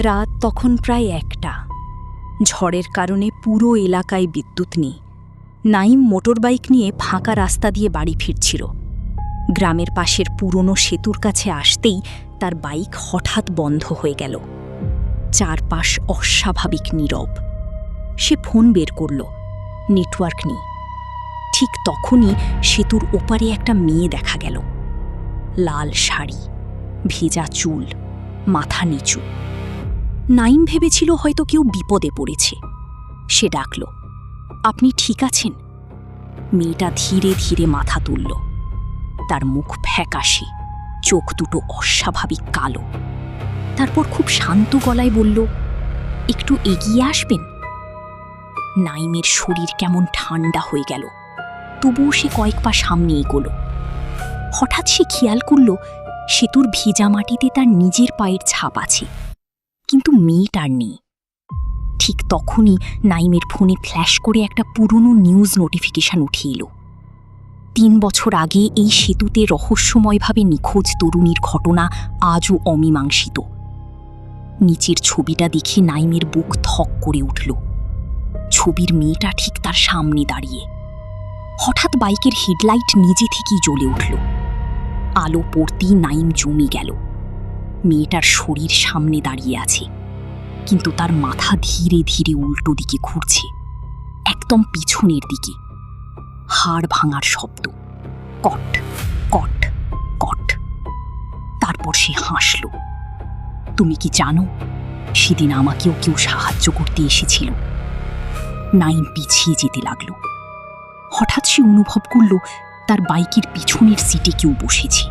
রাত তখন প্রায় 1টা। ঝড়ের কারণে পুরো এলাকায় বিদ্যুৎ নেই। নাইম মোটরবাইক নিয়ে ফাঁকা রাস্তা দিয়ে বাড়ি ফিরছিল। গ্রামের পাশের পুরনো সেতুর কাছে আসতেই তার বাইক হঠাৎ বন্ধ হয়ে গেল। চারপাশ অস্বাভাবিক নীরব। সে ফোন বের করল, নেটওয়ার্ক নেই। ঠিক তখনই সেতুর ওপারে একটা মেয়ে দেখা গেল। লাল শাড়ি, ভেজা চুল, মাথা নিচু। নাইম ভেবেছিল হয়তো কেউ বিপদে পড়েছে। সে ডাকল, আপনি ঠিক আছেন? মেয়েটা ধীরে ধীরে মাথা তুলল। তার মুখ ফ্যাকাশে, চোখ দুটো অস্বাভাবিক কালো। তারপর খুব শান্ত গলায় বলল, একটু এগিয়ে আসবেন? নাইমের শরীর কেমন ঠান্ডা হয়ে গেল, তবুও সে কয়েক পা সামনে এগোল। হঠাৎ সে খেয়াল করল সেতুর ভেজা মাটিতে তার নিজের পায়ের ছাপ আছে, কিন্তু মেয়েটার নেই। ঠিক তখনই নাইমের ফোনে ফ্ল্যাশ করে একটা পুরনো নিউজ নোটিফিকেশন উঠে এলো। 3 বছর আগে এই সেতুতে রহস্যময়ভাবে নিখোঁজ তরুণীর ঘটনা আজও অমীমাংসিত। নিচের ছবিটা দেখে নাইমের বুক থক করে উঠল। ছবির মেয়েটা ঠিক তার সামনে দাঁড়িয়ে। হঠাৎ বাইকের হেডলাইট নিজে থেকেই জ্বলে উঠল। আলো পড়তেই নাইম জমে গেল। মেয়েটার শরীর সামনে দাঁড়িয়ে আছে, কিন্তু তার মাথা ধীরে ধীরে উল্টো দিকে ঘুরছে, একদম পিছনের দিকে। হাড় ভাঙার শব্দ, কট কট কট। তারপর সে হাসল। তুমি কি জানো, সেদিন আমাকেও কেউ সাহায্য করতে এসেছিল। নাইম পিছিয়ে যেতে লাগলো। হঠাৎ সে অনুভব করল তার বাইকের পিছনের সিটে কেউ বসেছে।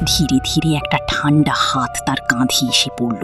ধীরে ধীরে একটা ঠান্ডা হাত তার কাঁধে এসে পড়ল।